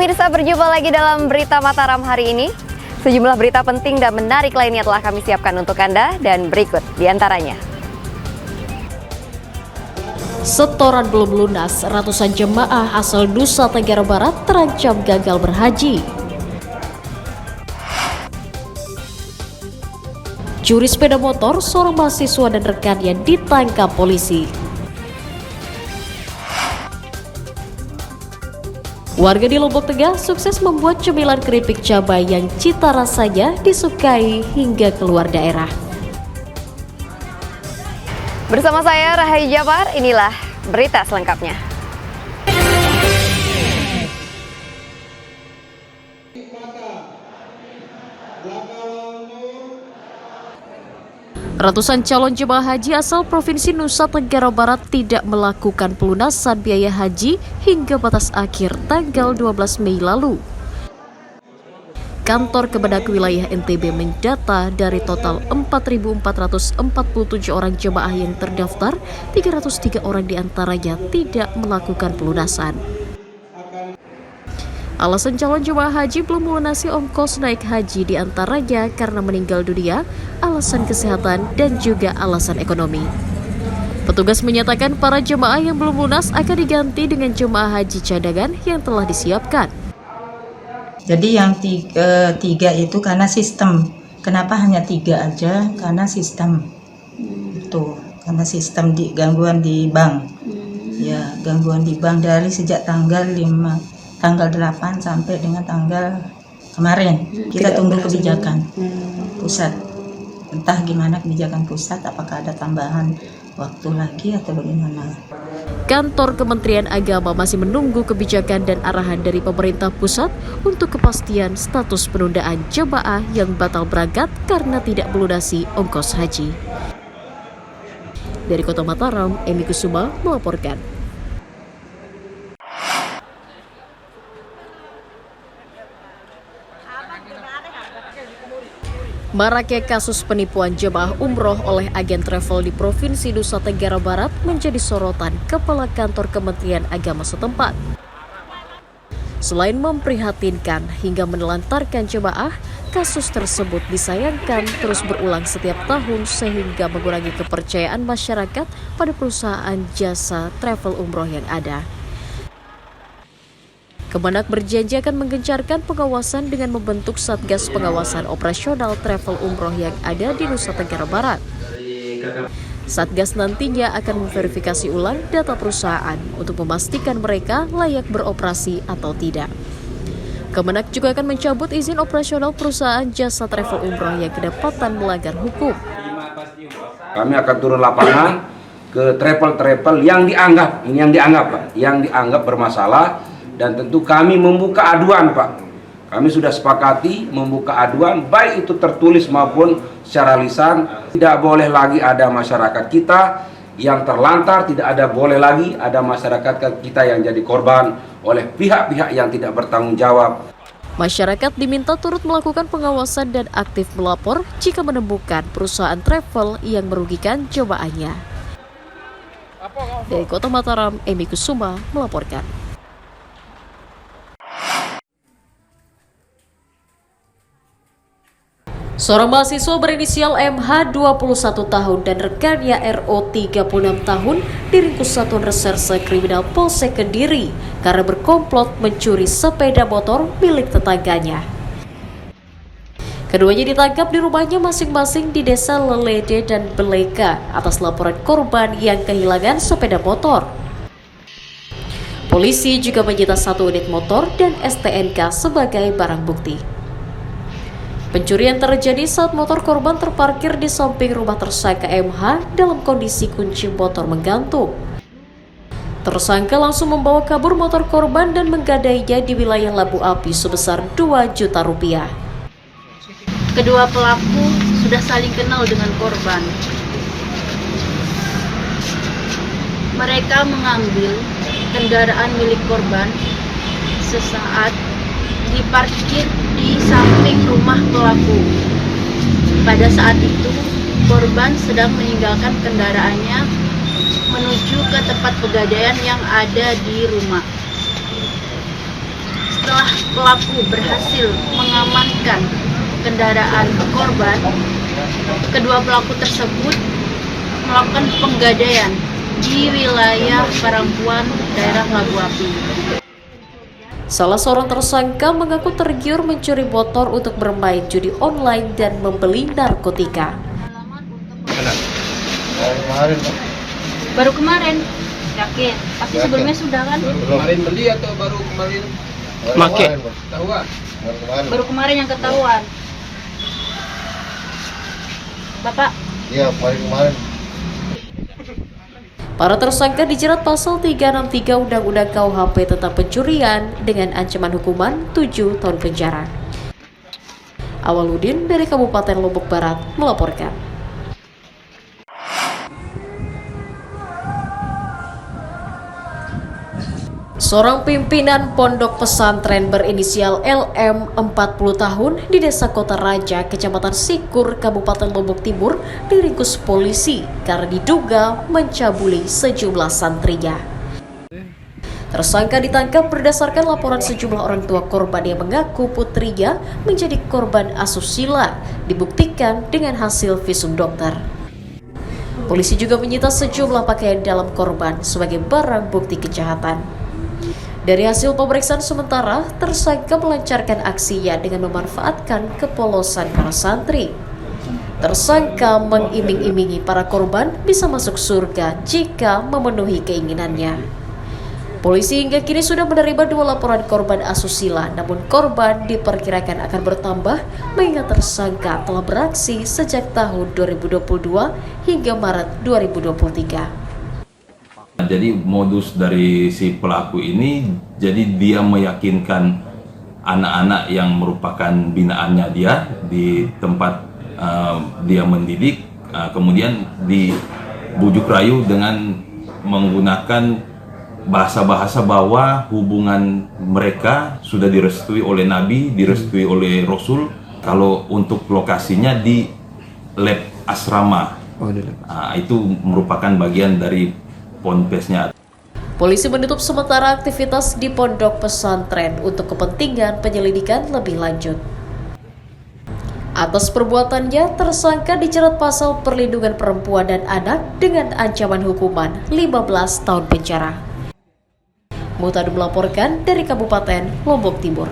Pemirsa, berjumpa lagi dalam Berita Mataram hari ini. Sejumlah berita penting dan menarik lainnya telah kami siapkan untuk Anda dan berikut diantaranya. Setoran belum lunas, ratusan jemaah asal Nusa Tenggara Barat terancam gagal berhaji. Curi sepeda motor, seorang mahasiswa dan rekannya ditangkap polisi. Warga di Lombok Tengah sukses membuat cemilan keripik cabai yang cita rasanya disukai hingga keluar daerah. Bersama saya Rahai Jafar, inilah berita selengkapnya. Ratusan calon jemaah haji asal Provinsi Nusa Tenggara Barat tidak melakukan pelunasan biaya haji hingga batas akhir tanggal 12 Mei lalu. Kantor Kemenag Wilayah NTB mendata dari total 4.447 orang jemaah yang terdaftar, 303 orang diantaranya tidak melakukan pelunasan. Alasan calon jemaah haji belum melunasi ongkos naik haji diantaranya karena meninggal dunia, alasan kesehatan, dan juga alasan ekonomi. Petugas menyatakan para jemaah yang belum lunas akan diganti dengan jemaah haji cadangan yang telah disiapkan. Jadi yang tiga itu karena sistem. Kenapa hanya 3 aja? Karena sistem. Itu karena sistem gangguan di bank. Ya, gangguan di bank dari sejak tanggal 8 sampai dengan tanggal kemarin. Kita tunggu kebijakan pusat. Entah gimana kebijakan pusat, apakah ada tambahan waktu lagi atau bagaimana. Kantor Kementerian Agama masih menunggu kebijakan dan arahan dari pemerintah pusat untuk kepastian status penundaan jemaah yang batal berangkat karena tidak melunasi ongkos haji. Dari Kota Mataram, Emi Kusuma melaporkan. Maraknya kasus penipuan jemaah umroh oleh agen travel di Provinsi Nusa Tenggara Barat menjadi sorotan Kepala Kantor Kementerian Agama setempat. Selain memprihatinkan hingga menelantarkan jemaah, kasus tersebut disayangkan terus berulang setiap tahun sehingga mengurangi kepercayaan masyarakat pada perusahaan jasa travel umroh yang ada. Kemenag berjanji akan menggencarkan pengawasan dengan membentuk Satgas Pengawasan Operasional Travel Umroh yang ada di Nusa Tenggara Barat. Satgas nantinya akan memverifikasi ulang data perusahaan untuk memastikan mereka layak beroperasi atau tidak. Kemenag juga akan mencabut izin operasional perusahaan jasa travel umroh yang kedapatan melanggar hukum. Kami akan turun lapangan ke travel yang dianggap bermasalah. Dan tentu kami membuka aduan, Pak. Kami sudah sepakati membuka aduan, baik itu tertulis maupun secara lisan. Tidak boleh lagi ada masyarakat kita yang terlantar, tidak ada boleh lagi ada masyarakat kita yang jadi korban oleh pihak-pihak yang tidak bertanggung jawab. Masyarakat diminta turut melakukan pengawasan dan aktif melapor jika menemukan perusahaan travel yang merugikan jemaahnya. Dari Kota Mataram, Emi Kusuma melaporkan. Seorang mahasiswa berinisial MH 21 tahun dan rekannya RO 36 tahun diringkus Satuan Reserse Kriminal Polsek Kediri karena berkomplot mencuri sepeda motor milik tetangganya. Keduanya ditangkap di rumahnya masing-masing di Desa Lelede dan Beleka atas laporan korban yang kehilangan sepeda motor. Polisi juga menyita 1 unit motor dan STNK sebagai barang bukti. Pencurian terjadi saat motor korban terparkir di samping rumah tersangka MH dalam kondisi kunci motor menggantung. Tersangka langsung membawa kabur motor korban dan menggadainya di wilayah Labu Api sebesar 2 juta rupiah. Kedua pelaku sudah saling kenal dengan korban. Mereka mengambil kendaraan milik korban sesaat diparkir di samping rumah pelaku. Pada saat itu, korban sedang meninggalkan kendaraannya menuju ke tempat pegadaian yang ada di rumah. setelah pelaku berhasil mengamankan kendaraan korban, kedua pelaku tersebut melakukan penggadaian di wilayah Parangkuan, daerah Labu Api. Salah seorang tersangka mengaku tergiur mencuri motor untuk bermain judi online dan membeli narkotika. Baru kemarin, yakin? Pasti sebelumnya sudah kan? Kemarin beli atau baru kemarin? Make. Ketahuan. Baru kemarin yang ketahuan. Bapak, Iya, kemarin. Para tersangka dijerat pasal 363 Undang-Undang KUHP tentang pencurian dengan ancaman hukuman 7 tahun penjara. Awaludin dari Kabupaten Lombok Barat melaporkan. Seorang pimpinan pondok pesantren berinisial LM 40 tahun di Desa Kota Raja, Kecamatan Sikur, Kabupaten Lombok Timur diringkus polisi karena diduga mencabuli sejumlah santrinya. Tersangka ditangkap berdasarkan laporan sejumlah orang tua korban yang mengaku putrinya menjadi korban asusila, dibuktikan dengan hasil visum dokter. Polisi juga menyita sejumlah pakaian dalam korban sebagai barang bukti kejahatan. Dari hasil pemeriksaan sementara, tersangka melancarkan aksinya dengan memanfaatkan kepolosan para santri. Tersangka mengiming-imingi para korban bisa masuk surga jika memenuhi keinginannya. Polisi hingga kini sudah menerima 2 laporan korban asusila, namun korban diperkirakan akan bertambah mengingat tersangka telah beraksi sejak tahun 2022 hingga Maret 2023. Jadi modus dari si pelaku ini, jadi dia meyakinkan anak-anak yang merupakan binaannya dia di tempat dia mendidik, kemudian dibujuk rayu dengan menggunakan bahasa-bahasa bahwa hubungan mereka sudah direstui oleh Nabi, direstui oleh Rasul. Kalau untuk lokasinya di lab asrama, itu merupakan bagian dari ponpesnya. Polisi menutup sementara aktivitas di pondok pesantren untuk kepentingan penyelidikan lebih lanjut. Atas perbuatannya, tersangka dijerat pasal perlindungan perempuan dan anak dengan ancaman hukuman 15 tahun penjara. Mutadu melaporkan dari Kabupaten Lombok Timur.